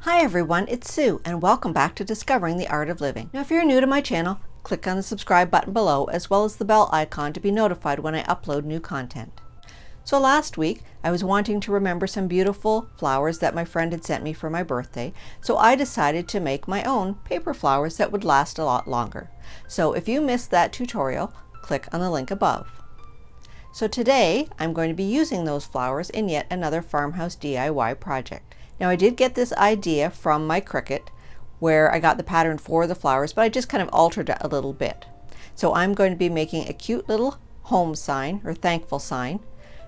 Hi everyone, it's Sue and welcome back to Discovering the Art of Living. Now if you're new to my channel, click on the subscribe button below as well as the bell icon to be notified when I upload new content. So last week I was wanting to remember some beautiful flowers that my friend had sent me for my birthday, so I decided to make my own paper flowers that would last a lot longer. So if you missed that tutorial, click on the link above. So today I'm going to be using those flowers in yet another farmhouse DIY project. Now I did get this idea from my Cricut where I got the pattern for the flowers, but I just kind of altered it a little bit. So I'm going to be making a cute little home sign or thankful sign,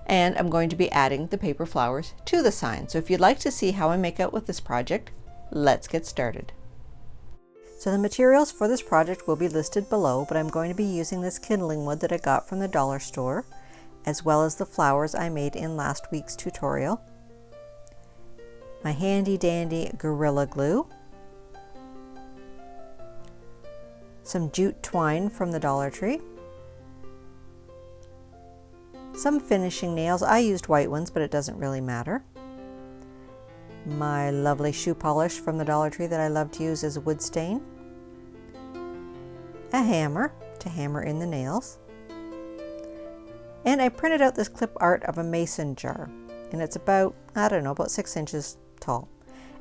and I'm going to be adding the paper flowers to the sign. So if you'd like to see how I make out with this project, let's get started. So the materials for this project will be listed below, but I'm going to be using this kindling wood that I got from the dollar store, as well as the flowers I made in last week's tutorial, my handy dandy Gorilla Glue, some jute twine from the Dollar Tree, some finishing nails. I used white ones, but it doesn't really matter. My lovely shoe polish from the Dollar Tree that I love to use as a wood stain, a hammer to hammer in the nails, and I printed out this clip art of a mason jar, and it's about, I don't know, about 6 inches tall.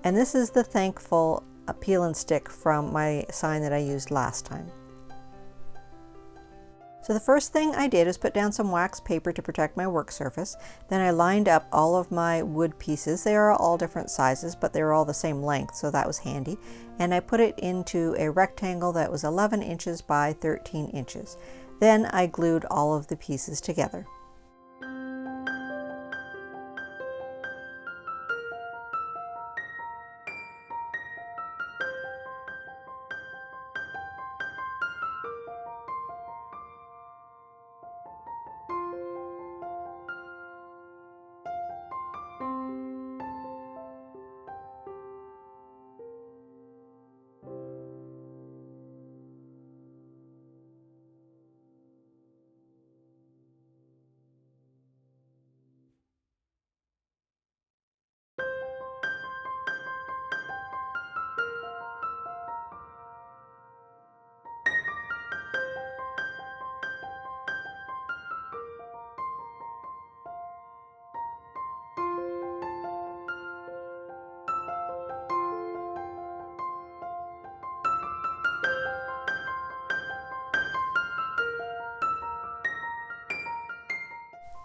And this is the thankful peel and stick from my sign that I used last time. So the first thing I did is put down some wax paper to protect my work surface. Then I lined up all of my wood pieces. They are all different sizes, but they're all the same length, so that was handy. And I put it into a rectangle that was 11 inches by 13 inches. Then I glued all of the pieces together.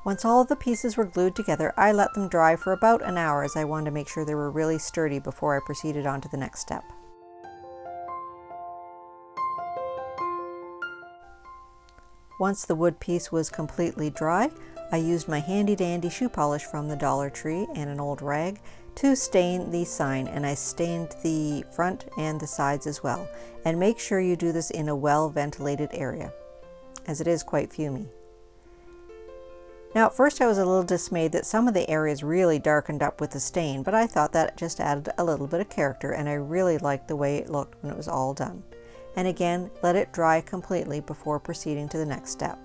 Once all of the pieces were glued together, I let them dry for about an hour as I wanted to make sure they were really sturdy before I proceeded on to the next step. Once the wood piece was completely dry, I used my handy dandy shoe polish from the Dollar Tree and an old rag to stain the sign, and I stained the front and the sides as well. And make sure you do this in a well-ventilated area, as it is quite fumy. Now at first I was a little dismayed that some of the areas really darkened up with the stain, but I thought that just added a little bit of character, and I really liked the way it looked when it was all done. And again, let it dry completely before proceeding to the next step.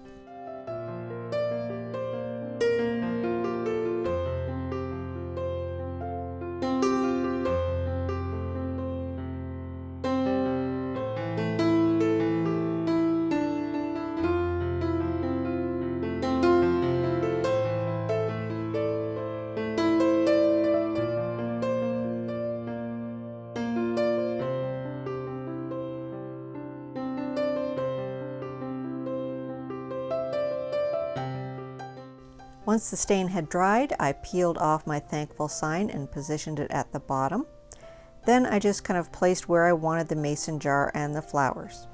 Once the stain had dried, I peeled off my thankful sign and positioned it at the bottom. Then I just kind of placed where I wanted the mason jar and the flowers.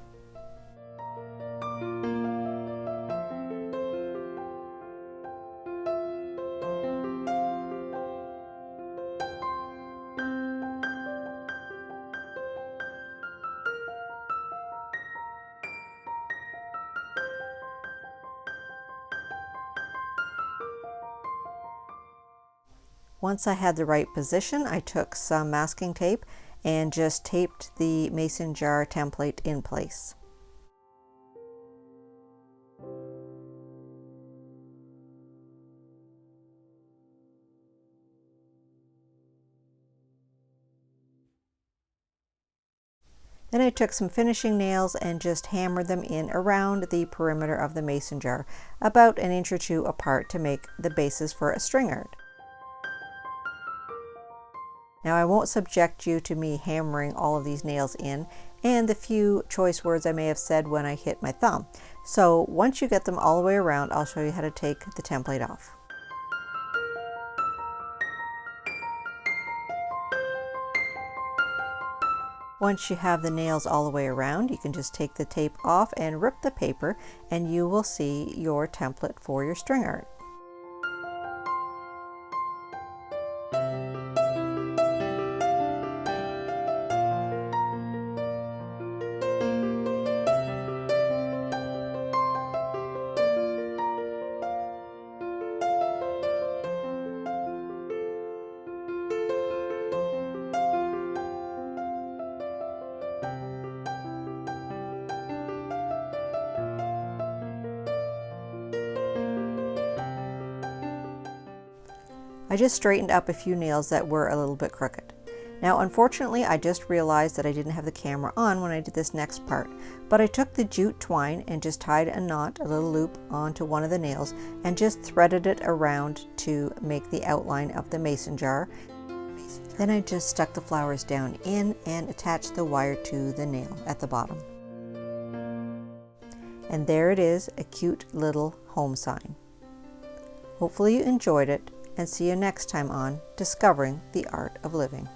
Once I had the right position, I took some masking tape and just taped the mason jar template in place. Then I took some finishing nails and just hammered them in around the perimeter of the mason jar, about an inch or two apart, to make the bases for a string art. Now I won't subject you to me hammering all of these nails in and the few choice words I may have said when I hit my thumb. So once you get them all the way around, I'll show you how to take the template off. Once you have the nails all the way around, you can just take the tape off and rip the paper, and you will see your template for your string art. I just straightened up a few nails that were a little bit crooked. Now unfortunately I just realized that I didn't have the camera on when I did this next part, but I took the jute twine and just tied a knot, a little loop, onto one of the nails and just threaded it around to make the outline of the mason jar. Then I just stuck the flowers down in and attached the wire to the nail at the bottom. And there it is, a cute little home sign. Hopefully you enjoyed it, and see you next time on Discovering the Art of Living.